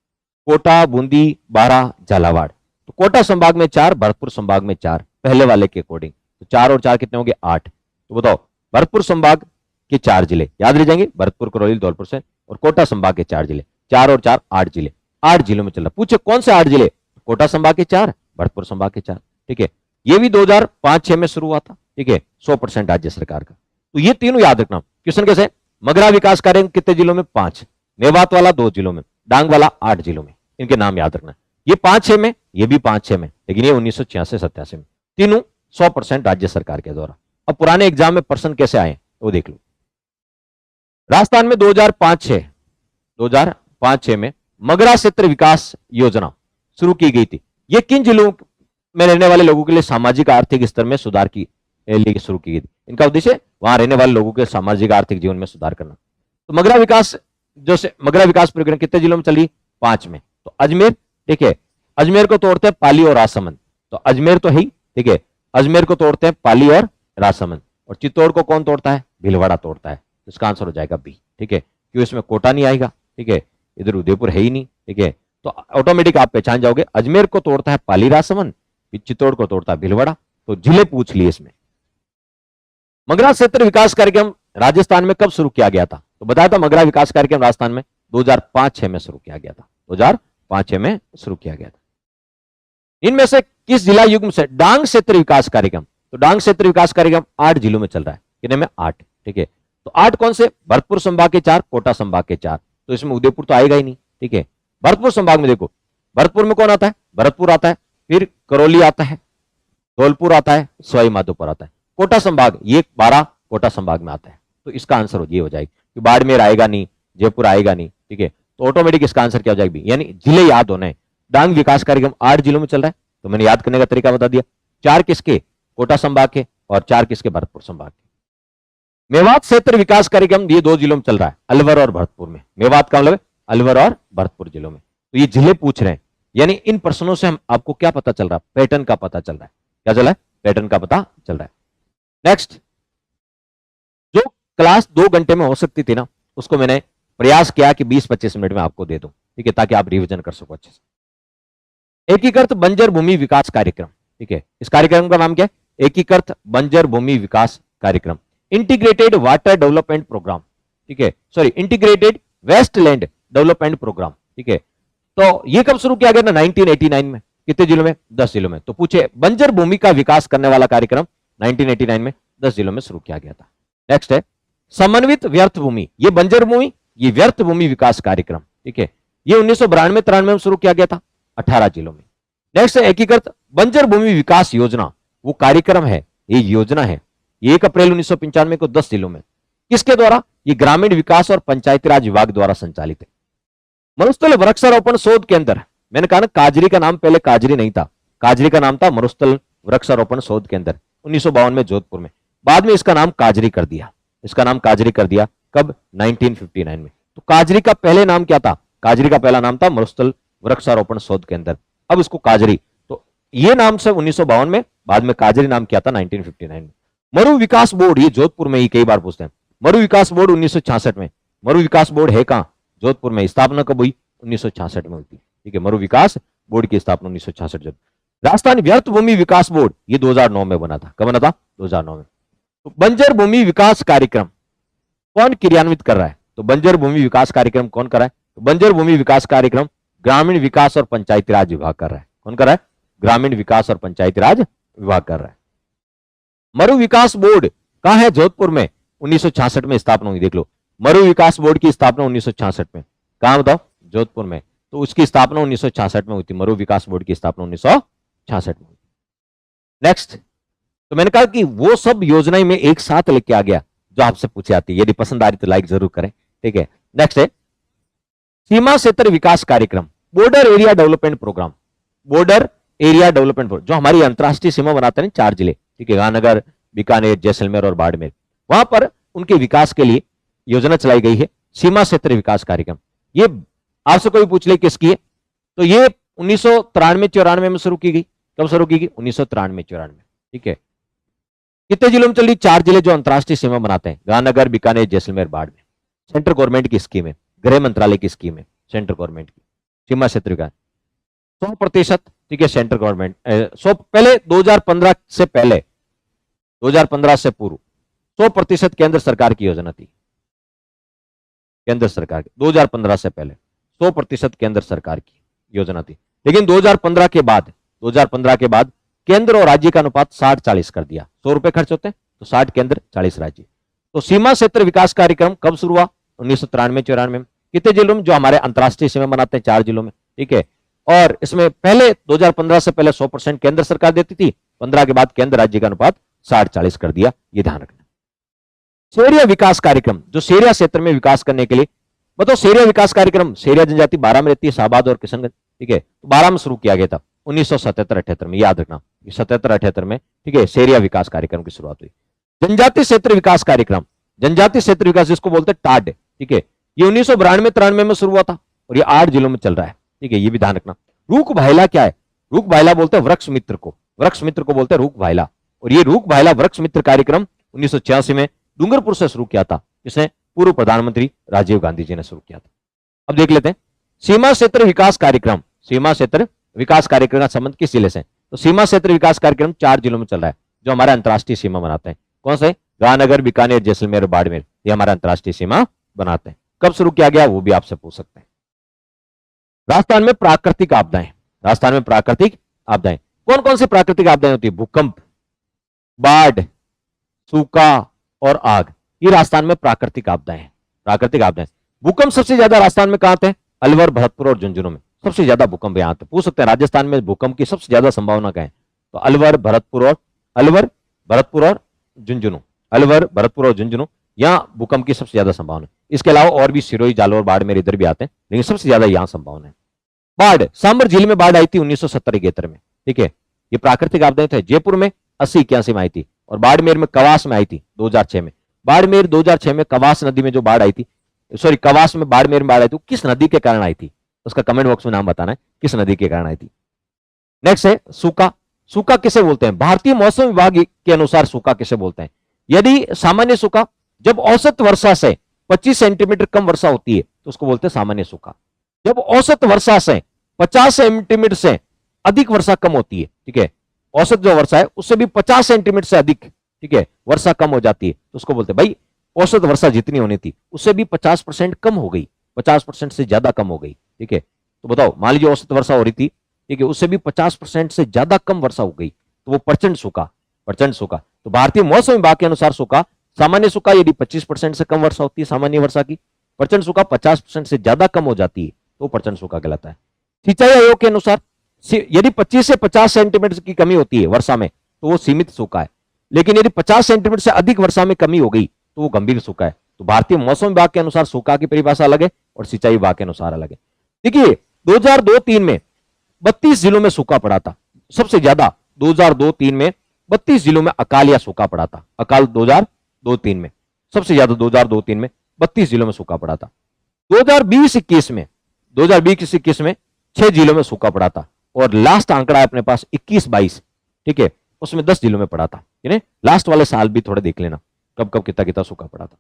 Speaker 1: कोटा, बूंदी, बारां, झालावाड़। तो कोटा संभाग में 4, भरतपुर संभाग में 4, पहले वाले के अकॉर्डिंग। तो 4 और 4 कितने होंगे, 8। तो बताओ, भरतपुर संभाग के 4 जिले याद रह जाएंगे, भरतपुर, करौली, धौलपुर से, और कोटा संभाग के 4 जिले, 4 और 4 8 जिले। 8 जिलों में चल रहा। पूछे कौन से 8 जिले, कोटा संभाग के 4, भरतपुर संभाग के 4, ठीक है। ये भी 2005-6 में शुरू हुआ था, ठीक है। 100% राज्य सरकार का। तो ये तीनों याद रखना। क्वेश्चन कैसे, मगरा विकास कार्यक्रम कितने जिलों में, 5। मेवात वाला 2 जिलों में, डांग वाला 8 जिलों में। इनके नाम याद रखना। ये 5-6 में, ये भी 5-6 में, लेकिन ये 1986-87 में। तीनों 100% राज्य सरकार के द्वारा। अब पुराने एग्जाम में प्रश्न कैसे आए वो देख लो। राजस्थान में 2005-6 में मगरा क्षेत्र विकास योजना शुरू की गई थी। ये किन जिलों में रहने वाले लोगों के लिए सामाजिक आर्थिक स्तर में सुधार की लिए शुरू की गई थी। इनका उद्देश्य वहां रहने वाले लोगों के सामाजिक आर्थिक जीवन में सुधार करना। तो मगरा विकास प्रोग्राम कितने जिलों में चली, 5 में। तो अजमेर, ठीक है, अजमेर को तोड़ते हैं पाली और राजसमंद। तो अजमेर तो है, ठीक है, अजमेर को तोड़ते हैं पाली और राजसमंद। और चित्तौड़ को कौन तोड़ता है, भीलवाड़ा तोड़ता है। इसका आंसर हो जाएगा बी, ठीक है, क्यों इसमें कोटा नहीं आएगा, ठीक है, इधर उदयपुर है ही नहीं, ठीक है। तो ऑटोमेटिक आप पहचान जाओगे, अजमेर को तोड़ता है पाली राजसमंद, चित्तौड़ को तोड़ता है भीलवाड़ा। तो जिले पूछ लिए इसमें। मगरा क्षेत्र विकास कार्यक्रम राजस्थान में कब शुरू किया गया था, तो बताया था मगरा विकास कार्यक्रम राजस्थान में 2005-6 में शुरू किया गया था, 2005-6 में शुरू किया गया था। इनमें से किस जिला युग्म से डांग क्षेत्र विकास कार्यक्रम, तो डांग क्षेत्र विकास कार्यक्रम 8 जिलों में चल रहा है, कितने में, 8, ठीक है। तो 8 कौन से, भरतपुर संभाग के 4, कोटा संभाग के 4। तो इसमें उदयपुर तो आएगा ही नहीं, ठीक है। भरतपुर संभाग में देखो, भरतपुर में कौन आता है, भरतपुर आता है, फिर करौली आता है, धौलपुर आता है, सवाई माधोपुर आता है। कोटा संभाग ये 12 कोटा संभाग में आता है। तो इसका आंसर ये हो जाएगा कि बाड़मेर आएगा नहीं, जयपुर आएगा नहीं, ठीक है। तो ऑटोमेटिक इसका आंसर क्या हो जाएगा, यानी जिले याद होने। डांग विकास कार्यक्रम 8 जिलों में चल रहा है, तो मैंने याद करने का तरीका बता दिया। 4 किसके, कोटा संभाग के, और 4 किसके, भरतपुर संभाग के। मेवात क्षेत्र विकास कार्यक्रम ये 2 जिलों में चल रहा है, अलवर और भरतपुर में। मेवात का मतलब अलवर और भरतपुर जिलों में। तो ये जिले पूछ रहे हैं, यानी इन प्रश्नों से हम आपको क्या पता चल रहा है, पैटर्न का पता चल रहा है। क्या चल रहा है, पैटर्न का पता चल रहा है। नेक्स्ट, जो क्लास 2 घंटे में हो सकती थी ना, उसको मैंने प्रयास किया कि 20-25 मिनट में आपको दे दूं, ठीक है, ताकि आप रिवीजन कर सको अच्छे से। एकीकृत बंजर भूमि विकास कार्यक्रम, ठीक है, इस कार्यक्रम का नाम क्या है, एकीकृत बंजर भूमि विकास कार्यक्रम, इंटीग्रेटेड वाटर डेवलपमेंट प्रोग्राम, ठीक है, sorry integrated wasteland development program, ठीक है। तो ये कब शुरू किया गया ना, 1989 में। कितने जिलों में, 10 जिलों में। तो पूछे बंजर भूमि का विकास करने वाला कार्यक्रम 1989 में 10 जिलों में शुरू किया गया था। नेक्स्ट है समन्वित व्यर्थ भूमि, ये बंजर भूमि, ये व्यर्थ भूमि विकास कार्यक्रम, ठीक है, ये 1992-93 में शुरू किया गया था 18 जिलों में। नेक्स्ट है एकीकृत बंजर भूमि विकास योजना, वो कार्यक्रम है, ये योजना है, ये 1 अप्रैल 1995 को 10 जिलों में। किसके द्वारा? ये ग्रामीण विकास और पंचायती राज विभाग द्वारा संचालित है। मरुस्थल वृक्षारोपण शोध केंद्र, मैंने कहा ना काजरी का नाम पहले काजरी नहीं था, काजरी का नाम था मरुस्थल वृक्षारोपण शोध केंद्र 1952 में जोधपुर में, बाद में इसका नाम काजरी कर दिया, इसका नाम काजरी कर दिया कब? 1959 में। तो काजरी का पहले नाम क्या था? काजरी का पहला नाम था मरुस्थल वृक्षारोपण शोध केंद्र, अब इसको काजरी, तो ये नाम से 1952 में, बाद में काजरी नाम किया था 1959 में। मरु विकास बोर्ड, ये जोधपुर में ही कई बार पूछते हैं, मरु विकास बोर्ड 1966 में, मरु विकास बोर्ड है कहां? जोधपुर में। स्थापना कब हुई? 1966 में हुई थी, ठीक है, मरु विकास बोर्ड की स्थापना 1966। राजस्थान व्यर्थ भूमि विकास बोर्ड, ये 2009 में बना था, कब बना था? 2009 में। तो बंजर भूमि विकास कार्यक्रम कौन क्रियान्वित कर रहा है? तो बंजर भूमि विकास कार्यक्रम कौन कर रहा है? तो बंजर भूमि विकास कार्यक्रम ग्रामीण विकास और पंचायती राज विभाग कर रहा है। कौन कर रहा है? ग्रामीण विकास और पंचायती राज विभाग कर रहा है। मरु विकास बोर्ड कहां है? जोधपुर में, 1966 में स्थापना हुई, देख लो, मरु विकास बोर्ड की स्थापना 1966 में, कहां बताओ? जोधपुर में। तो उसकी स्थापना 1966 में हुई थी, मरु विकास बोर्ड की स्थापना 1966 में हुई। नेक्स्ट, तो मैंने कहा कि वो सब योजनाएं में एक साथ लेके आ गया जो आपसे पूछी आती है, यदि पसंद आ रही तो लाइक जरूर करें, ठीक है। नेक्स्ट है सीमा क्षेत्र विकास कार्यक्रम, border area development program, border area development program, जो हमारी अंतरराष्ट्रीय सीमा बनाते हैं 4 जिले, ठीक है, गांधीनगर, बीकानेर, जैसलमेर और बाड़मेर, वहां पर उनके विकास के लिए योजना चलाई गई है सीमा क्षेत्र विकास कार्यक्रम। ये आपसे कोई पूछ ले किसकी है, तो ये 1993-94 में शुरू की गई। कब शुरू की गई? 1993-94, ठीक है। कितने जिलों में चल रही? 4 जिले जो अंतरराष्ट्रीय सीमा बनाते हैं, गांधीनगर, बीकानेर, जैसलमेर, बाड़मेर। सेंट्रल गवर्नमेंट की स्कीम है, गृह मंत्रालय की स्कीम है, सेंट्रल गवर्नमेंट की सीमा क्षेत्र विकास 100%, ठीक है, सेंट्रल गवर्नमेंट 100, पहले 2015 से पहले, 2015 से पूर्व 100% केंद्र सरकार की योजना थी, केंद्र सरकार की 2015 से पहले 100% केंद्र सरकार की योजना थी। लेकिन 2015 के बाद केंद्र और राज्य का अनुपात 60-40 कर दिया, 100 रुपए खर्च होते हैं तो 60 केंद्र 40 राज्य। तो सीमा क्षेत्र विकास कार्यक्रम कब शुरू हुआ? 1993-94 में। कितने जिलों में? जो हमारे अंतरराष्ट्रीय सीमा बनाते हैं 4 जिलों में, ठीक है। और इसमें पहले 2015 से पहले 100% केंद्र सरकार देती थी, 15 के बाद केंद्र राज्य का अनुपात 60-40 कर दिया, ये ध्यान रखना। शहरी विकास कार्यक्रम, जो शहरी क्षेत्र में विकास करने के लिए, बताओ शहरी विकास कार्यक्रम, शहरी जनजाति 12 में रहती है, शाहबाद और किशनगंज, ठीक है, तो 12 में शुरू किया गया था 1977-78 में, याद रखना 77-78 में, ठीक है, शहरी विकास कार्यक्रम की शुरुआत हुई। जनजाति क्षेत्र विकास कार्यक्रम, जनजाति क्षेत्र विकास जिसको बोलते हैं टाड, ठीक है, ये 1992-93 में शुरू हुआ था और ये 8 जिलों में चल रहा है, ठीक है, ये भी ध्यान रखना। रूख भाइला क्या है? रूख भाइला बोलते हैं वृक्ष मित्र को, वृक्ष मित्र को बोलते हैं रूख भाइला, और ये रूख भाइला वृक्ष मित्र कार्यक्रम 1986 में डूंगरपुर से शुरू किया था, जिसे पूर्व प्रधानमंत्री राजीव गांधी जी ने शुरू किया था। अब देख लेते हैं सीमा क्षेत्र विकास कार्यक्रम, सीमा क्षेत्र विकास कार्यक्रम का संबंध किस जिले से? तो सीमा क्षेत्र विकास कार्यक्रम 4 जिलों में चल रहा है जो हमारे अंतरराष्ट्रीय सीमा बनाते हैं। कौन से? गांधीनगर, बीकानेर, जैसलमेर, बाड़मेर, ये हमारा अंतरराष्ट्रीय सीमा बनाते हैं। कब शुरू किया गया वो भी आपसे पूछ सकते हैं। राजस्थान में प्राकृतिक आपदाएं, राजस्थान में प्राकृतिक आपदाएं कौन कौन सी प्राकृतिक आपदाएं होती है? भूकंप, बाढ़, सूखा और आग, ये राजस्थान में प्राकृतिक आपदाएं हैं। प्राकृतिक आपदाएं, भूकंप सबसे ज्यादा राजस्थान में कहां थे? अलवर, भरतपुर और झुंझुनू में सबसे ज्यादा भूकंप यहाँ पे पूछ सकते हैं। राजस्थान में भूकंप की सबसे ज्यादा संभावना क्या है? तो अलवर, भरतपुर और झुंझुनू, अलवर, भरतपुर और झुंझुनू, यहाँ भूकंप की सबसे ज्यादा संभावना है। इसके अलावा और भी सिरोही, जालौर, बाड़मेर इधर भी आते हैं, लेकिन सबसे ज्यादा यहाँ संभावना है। बाढ़, सांबर झील में बाढ़ आई थी 1970-71 में, ठीक है, ये प्राकृतिक आपदाएं थे। जयपुर में 80-81 में आई थी और बाड़मेर में कवास में आई थी 2006 में। बाड़मेर 2006 में कवास नदी में जो बाढ़ आई थी, सॉरी कवास में बाड़मेर में बाढ़ आई थी, किस नदी के कारण आई थी? उसका कमेंट बॉक्स में नाम बताना है किस नदी के कारण आई थी। नेक्स्ट है सूखा, सूखा किसे बोलते हैं? भारतीय मौसम विभाग के अनुसार सूखा किसे बोलते हैं? यदि सामान्य सूखा जब औसत वर्षा से 25 सेंटीमीटर कम वर्षा होती है तो उसको बोलते हैं सामान्य सूखा। जब औसत वर्षा से 50 सेंटीमीटर से अधिक वर्षा कम होती है, ठीक है, औसत जो वर्षा है उससे भी 50 सेंटीमीटर से अधिक, ठीक है, वर्षा कम हो जाती है तो उसको बोलते हैं भाई औसत वर्षा जितनी होनी थी उससे भी 50% कम हो गई, 50% से ज्यादा कम हो गई, ठीक है। तो बताओ मान लीजिए औसत वर्षा हो रही थी, ठीक है, उससे भी 50% से ज्यादा कम वर्षा हो गई तो वो प्रचंड सूखा, प्रचंड सूखा। तो भारतीय मौसम विभाग के अनुसार सूखा सामान्य सूखा यदि 25% से कम वर्षा होती है सामान्य वर्षा की, प्रचंड सूखा 50% से ज्यादा कम हो जाती है तो प्रचंड सूखा कहलाता है। सिंचाई आयोग के अनुसार यदि 25 से 50 सेंटीमीटर की कमी होती है वर्षा में तो वो सीमित सूखा है, लेकिन यदि 50 सेंटीमीटर से अधिक वर्षा में कमी हो गई तो वो गंभीर सूखा है। तो भारतीय मौसम विभाग के अनुसार सूखा की परिभाषा अलग है और सिंचाई विभाग के अनुसार अलग है। देखिए 2002-3 में 32 जिलों में सूखा पड़ा था, सबसे ज्यादा 2002-3 में 32 जिलों में अकाल या सूखा पड़ा था। अकाल 2002-3 में सबसे ज्यादा 2002-3 में 32 जिलों में सूखा पड़ा था। 2020-21 में 6 जिलों में सूखा पड़ा था और लास्ट आंकड़ा है अपने पास 21-22, ठीक है, उसमें 10 जिलों में पड़ा था। यानी लास्ट वाले साल भी थोड़े देख लेना कब कब कितना कितना सूखा पड़ा था।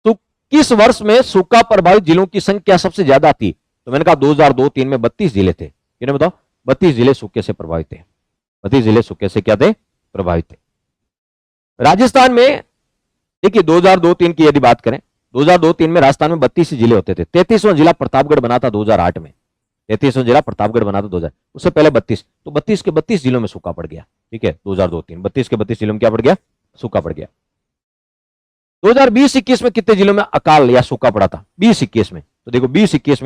Speaker 1: तो किस वर्ष में सूखा प्रभावित जिलों की संख्या सबसे ज्यादा थी? तो मैंने कहा 2002-3 में 32 जिले थे। यानी बताओ 32 जिले सूखे से प्रभावित थे। 32 जिले सूखे से क्या थे? प्रभावित थे। राजस्थान में देखिए 2002-3 की यदि बात करें, 2002-3 में राजस्थान में 32 जिले होते थे। 33वां जिला प्रतापगढ़ बना था 2008 में। 33वां जिला प्रतापगढ़ बना था 2000, उससे पहले 32, तो 32 के 32 जिलों में सूखा पड़ गया। ठीक है, 2002-3 32 के 32 जिलों में क्या पड़ गया? सूखा पड़ गया। 2020-21 में कितने जिलों में अकाल या सूखा पड़ा था? 20-21 में, तो देखो 20-21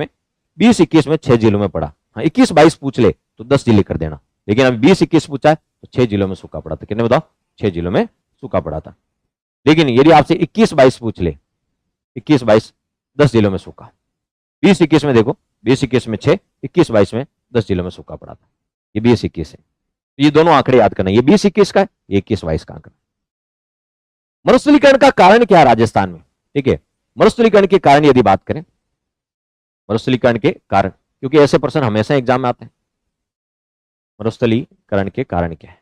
Speaker 1: में 6 जिलों में पड़ा। हाँ 21-22 पूछ ले तो 10 जिले कर देना, लेकिन अभी 20-21 पूछा है तो 6 जिलों में सूखा पड़ा था। कितने बताओ? 6 जिलों में सूखा पड़ा था। लेकिन यदि आपसे 21-22 पूछ ले, 21-22 10 जिलों में सूखा। 20-21 में देखो 20-21 में 6, 21-22 में 10 जिलों में सूखा पड़ा था। ये 20-21 है। ये दोनों आंकड़े याद करना, ये 20-21 का है, ये 21-22 का आंकड़ा। मरुस्थलीकरण का कारण क्या है राजस्थान में? ठीक है, मरुस्थलीकरण के कारण यदि बात करें, मरुस्थलीकरण के कारण, क्योंकि ऐसे प्रश्न हमेशा एग्जाम में आते हैं। मरुस्थलीकरण के कारण क्या है?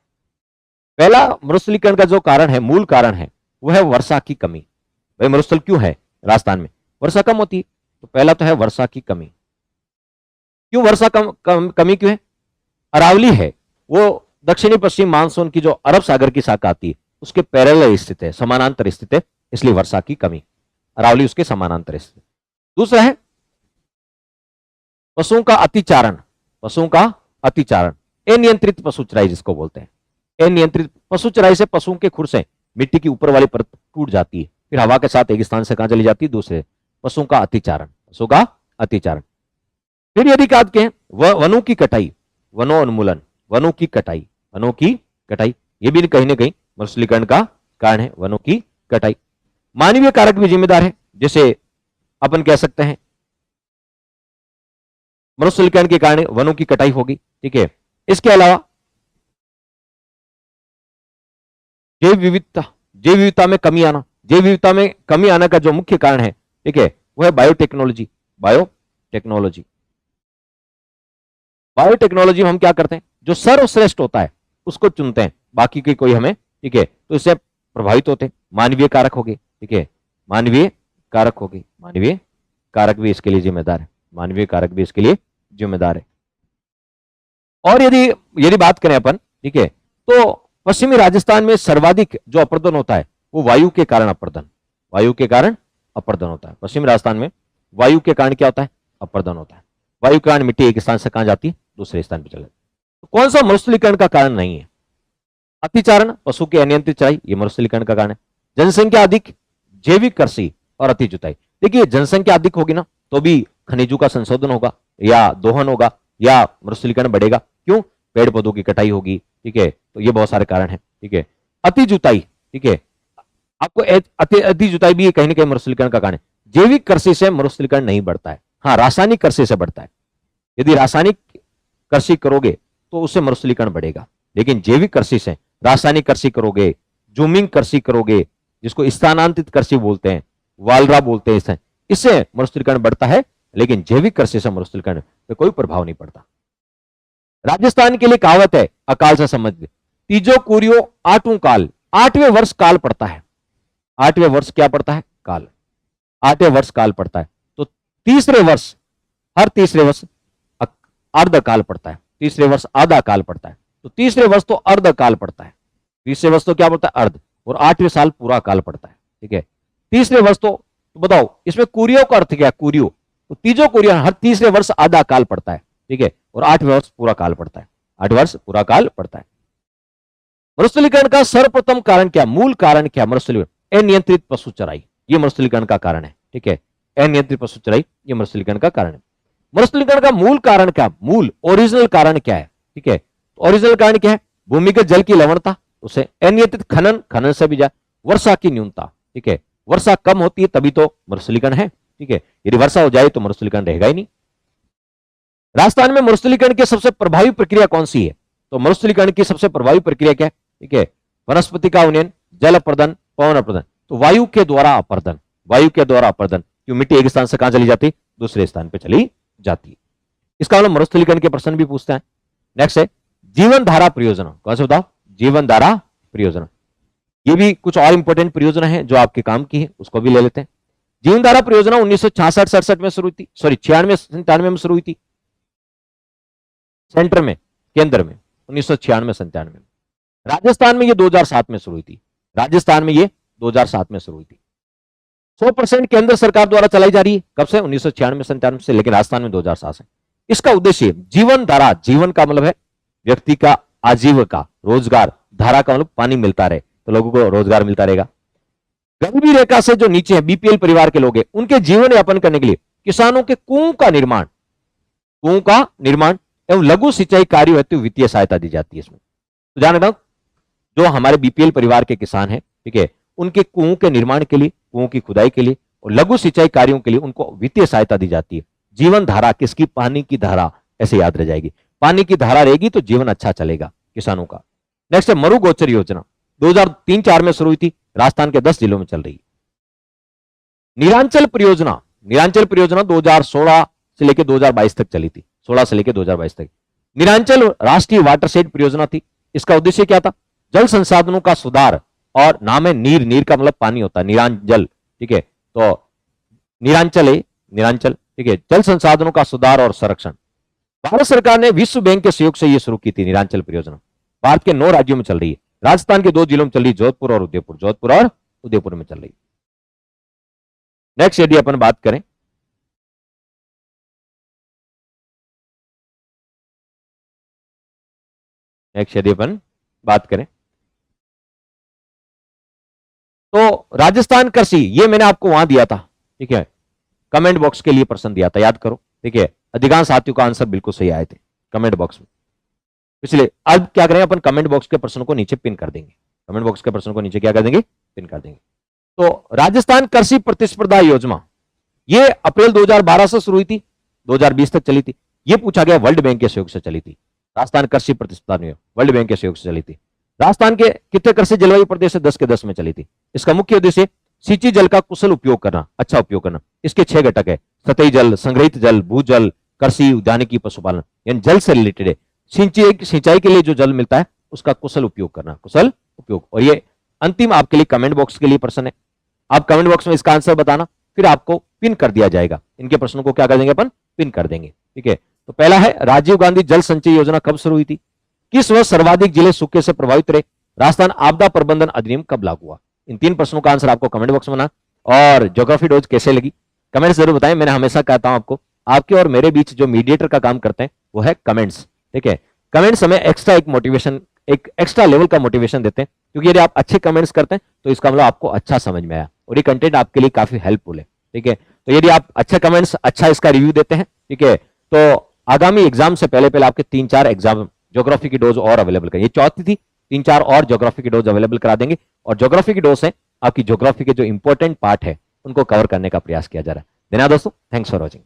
Speaker 1: पहला मरुस्थलीकरण का जो कारण है, मूल कारण है, वह है वर्षा की कमी। भाई मरुस्थल क्यों है राजस्थान में? वर्षा कम होती है, तो पहला तो है वर्षा की कमी। क्यों वर्षा कमी क्यों है? अरावली है, वो दक्षिणी पश्चिम मानसून की जो अरब सागर की शाखा आती है उसके पैरेलल स्थित है, समानांतर स्थित है, इसलिए वर्षा की कमी। अरावली उसके समानांतर स्थित। दूसरा है पशुओं का अतिचारण। पशुओं का अतिचारण, अनियंत्रित पशु चराई जिसको बोलते हैं। अनियंत्रित पशु चराई से पशुओं के खुर से मिट्टी की ऊपर वाली परत टूट जाती है, फिर हवा के साथ एक स्थान से कहां चली जाती है? दूसरे। पशुओं का अतिचारण, पशुओं का अतिचारण। फिर यदि बात कहें वनों की कटाई, वनोन्मूलन, वनों की कटाई, वनों की कटाई, ये भी कहीं ना कहीं मरुस्थलीकरण का कारण है, वनों की कटाई। मानवीय कारक भी जिम्मेदार है, जैसे अपन कह सकते हैं मरुस्थलीकरण के कारण वनों की कटाई होगी। ठीक है, इसके अलावा जैव विविधता में कमी आना, जैव विविधता में कमी आने का जो मुख्य कारण है, ठीक है, वह है बायोटेक्नोलॉजी। बायोटेक्नोलॉजी, बायोटेक्नोलॉजी में हम क्या करते हैं? जो सर्वश्रेष्ठ होता है उसको चुनते हैं, बाकी की कोई हमें, ठीक है, तो इससे प्रभावित होते हैं। मानवीय कारक हो गए, ठीक है, मानवीय कारक हो गए, मानवीय कारक भी इसके लिए जिम्मेदार है, मानवीय कारक भी इसके लिए जिम्मेदार है। और यदि बात करें अपन, ठीक है, तो पश्चिमी राजस्थान में सर्वाधिक जो अपर्दन होता है वो वायु के कारण अपर्दन, वायु के कारण अपर्दन होता है। पश्चिमी राजस्थान में वायु के कारण क्या होता है? अपर्दन होता है। वायु के कारण मिट्टी एक स्थान से कहां जाती है? दूसरे स्थान पर चले। तो कौन सा मरुस्थलीकरण का कारण नहीं है? अतिचारण, पशु की अनियंत्रित चराई, ये मरुस्थलीकरण का कारण है। जनसंख्या अधिक, जैविक कृषि और अति जुताई। देखिए जनसंख्या अधिक होगी ना तो भी खनिजों का संशोधन होगा या दोहन होगा या मरुस्थलीकरण बढ़ेगा। क्यों? पेड़ पौधों की कटाई होगी, ठीक है, तो ये बहुत सारे कारण हैं। ठीक है, अति जुताई, ठीक है, आपको अति जुताई भी कहीं ना कहीं मरुस्थलीकरण का कारण है। जैविक कृषि से मरुस्थलीकरण नहीं बढ़ता है, हाँ रासायनिक कृषि से बढ़ता है। यदि रासायनिक कृषि करोगे तो उससे मरुस्थलीकरण बढ़ेगा, लेकिन जैविक कृषि से, रासायनिक कृषि करोगे, जूमिंग कृषि करोगे, जिसको स्थानांतरित कृषि बोलते हैं, वालरा बोलते हैं, इससे मरुस्थलीकरण बढ़ता है, लेकिन जैविक कृषि से मरुस्थलीकरण पे कोई प्रभाव नहीं पड़ता। राजस्थान के लिए कहावत है अकाल से संबंधित, तीजो कुरियो आठों काल, 8वें वर्ष काल पड़ता है। 8वें वर्ष क्या पड़ता है? काल। 8वें वर्ष काल पड़ता है, तो तीसरे वर्ष, हर तीसरे वर्ष अर्ध काल पड़ता है। तीसरे वर्ष आधा काल पड़ता है, तो तीसरे वर्ष तो अर्ध काल पड़ता है, तीसरे वर्ष तो क्या पड़ता है? अर्ध, और 8वें साल पूरा काल पड़ता है। ठीक है, तीसरे वर्ष तो बताओ इसमें कुरियो का अर्थ क्या है? कुरियो, तो तीजो कुरियो, हर तीसरे वर्ष आधा काल पड़ता है, ठीक है, और 8वें वर्ष पूरा काल पड़ता है, 8 वर्ष पूरा काल पड़ता है। मरुस्थलीकरण का सर्वप्रथम कारण क्या, मूल कारण क्या मरुस्थलीकरण, अनियंत्रित पशु चराई, ये मरुस्थलीकरण का कारण है। ठीक है, अनियंत्रित पशु चराई ये मरुस्थलीकरण का कारण है। मरुस्थलीकरण का मूल कारण क्या, मूल ओरिजिनल कारण क्या है। ठीक है, ओरिजिनल कारण क्या है, भूमिगत जल की लवणता, उसे अनियंत्रित खनन, खनन से भी ज्यादा, वर्षा की न्यूनता। ठीक है, वर्षा कम होती है तभी तो मरुस्थलीकरण है। ठीक है, यदि वर्षा हो जाए तो मरुस्थलीकरण रहेगा ही नहीं। राजस्थान में मरुस्थलीकरण की सबसे प्रभावी प्रक्रिया कौन सी है, तो मरुस्थलीकरण की सबसे प्रभावी प्रक्रिया क्या है। ठीक है, वनस्पति का उन्नयन, जल अपर्दन, पवन अपर्दन, तो वायु के द्वारा अपर्दन, वायु के द्वारा अपर्दन, क्यों मिट्टी एक स्थान से कहां चली जाती, दूसरे स्थान पर चली जाती है। इसका मतलब मरुस्थलीकरण के प्रश्न भी पूछते हैं। नेक्स्ट है जीवन धारा परियोजना, कौन से बताओ, जीवन धारा परियोजना, ये भी कुछ और इंपॉर्टेंट परियोजना है जो आपके काम की है, उसको भी ले लेते हैं। जीवन धारा परियोजना 1966-67 में शुरू हुई थी, सॉरी 96-97 में शुरू हुई थी, सेंटर में, केंद्र में 1996-97 में। राजस्थान में ये 2007 में शुरू हुई थी, राजस्थान में ये 2007 में शुरू हुई थी। 100% केंद्र सरकार द्वारा चलाई जा रही है, कब से, 1996-97 से, लेकिन राजस्थान में 2007 से। इसका उद्देश्य जीवन धारा, जीवन का मतलब है व्यक्ति का आजीविका, रोजगार, धारा का मतलब पानी मिलता रहे तो लोगों को रोजगार मिलता रहेगा। गरीबी रेखा से जो नीचे है, बीपीएल परिवार के लोग हैं, उनके जीवन यापन करने के लिए किसानों के कुओं का निर्माण, कुओं का निर्माण एवं लघु सिंचाई कार्य हेतु वित्तीय सहायता दी जाती है इसमें। तो ध्यान रखना, जो हमारे बीपीएल परिवार के किसान हैं, ठीक है, उनके कुओं के निर्माण के लिए, कुओं की खुदाई के लिए और लघु सिंचाई कार्यों के लिए उनको वित्तीय सहायता दी जाती है। जीवन धारा किसकी, पानी की धारा, ऐसे याद रह जाएगी, पानी की धारा रहेगी तो जीवन अच्छा चलेगा किसानों का। नेक्स्ट है मरु गोचर योजना, 2003-4 में शुरू हुई थी, राजस्थान के 10 जिलों में चल रही है। नीरांचल परियोजना, नीरांचल परियोजना 2016 से लेकर 2022 तक चली थी, 16 से लेकर 2022 तक। नीरांचल राष्ट्रीय वाटरशेड परियोजना थी। इसका उद्देश्य क्या था, जल संसाधनों का सुधार, और नाम है नीर, नीर का मतलब पानी होता है, नीरांजल। ठीक है, तो नीरांचल है, नीरांचल, ठीक है, जल संसाधनों का सुधार और संरक्षण। भारत सरकार ने विश्व बैंक के सहयोग से यह शुरू की थी नीरांचल परियोजना। भारत के 9 राज्यों में चल रही है, राजस्थान के 2 जिलों में चल रही, जोधपुर और उदयपुर, जोधपुर और उदयपुर में चल रही। नेक्स्ट यदि अपन बात करें, नेक्स्ट यदि अपन बात करें तो राजस्थान कृषि, ये मैंने आपको वहां दिया था, ठीक है, कमेंट बॉक्स के लिए प्रश्न दिया था, याद करो। ठीक है, अधिकांश साथियों का आंसर बिल्कुल सही आए थे कमेंट बॉक्स में। इसलिए अब क्या करें, अपन कमेंट बॉक्स के प्रश्न को नीचे पिन कर देंगे, कमेंट बॉक्स के प्रश्न को नीचे क्या कर देंगे, पिन कर देंगे। तो राजस्थान कृषि प्रतिस्पर्धा योजना, ये अप्रैल 2012 से शुरू हुई थी, 2020 तक चली थी। ये पूछा गया वर्ल्ड बैंक के सहयोग से चली थी, राजस्थान कृषि प्रतिस्पर्धा वर्ल्ड बैंक के सहयोग से चली थी। राजस्थान के कितने कृषि जलवायु प्रदेश 10 के 10 में चली थी। इसका मुख्य उद्देश्य सिंचित जल का कुशल उपयोग करना, अच्छा उपयोग करना। इसके 6 घटक है, सतही जल, संग्रहित जल, भूजल, कृषि, उद्यानिकी, पशुपालन, यानी जल से रिलेटेड है। सिंचाई के लिए जो जल मिलता है उसका कुशल उपयोग करना, कुशल उपयोग। और ये अंतिम आपके लिए कमेंट बॉक्स के लिए प्रश्न है, आप कमेंट बॉक्स में इसका आंसर बताना, फिर आपको पिन कर दिया जाएगा। इनके प्रश्नों को क्या कर देंगे अपन, पिन कर देंगे। ठीक है, तो पहला है राजीव गांधी जल संचय योजना कब शुरू हुई थी, किस वर्ष सर्वाधिक जिले सूखे से प्रभावित रहे, राजस्थान आपदा प्रबंधन अधिनियम कब लागू हुआ। इन 3 प्रश्नों का आंसर आपको कमेंट बॉक्स में ना, और ज्योग्राफी डोज कैसे लगी कमेंट्स जरूर बताएं। मैंने हमेशा कहता हूं आपको, आपके और मेरे बीच जो मीडिएटर का काम करते हैं वो है कमेंट्स। ठीक है, कमेंट्स हमें एक्स्ट्रा एक मोटिवेशन, एक एक्स्ट्रा लेवल का मोटिवेशन देते हैं, क्योंकि यदि आप अच्छे कमेंट्स करते हैं तो इसका मतलब आपको अच्छा समझ में आया और ये कंटेंट आपके लिए काफी हेल्पफुल है। ठीक है, तो यदि आप अच्छा कमेंट्स, अच्छा इसका रिव्यू देते हैं, ठीक है, तो आगामी एग्जाम से पहले पहले आपके 3-4 एग्जाम ज्योग्राफी की डोज और अवेलेबल करें। ये चौथी थी, 3-4 और ज्योग्राफी की डोज अवेलेबल करा देंगे, और ज्योग्राफी की डोज से आपकी ज्योग्राफी के जो इंपॉर्टेंट पार्ट है उनको कवर करने का प्रयास किया जा रहा है। धन्यवाद दोस्तों, थैंक्स फॉर वॉचिंग।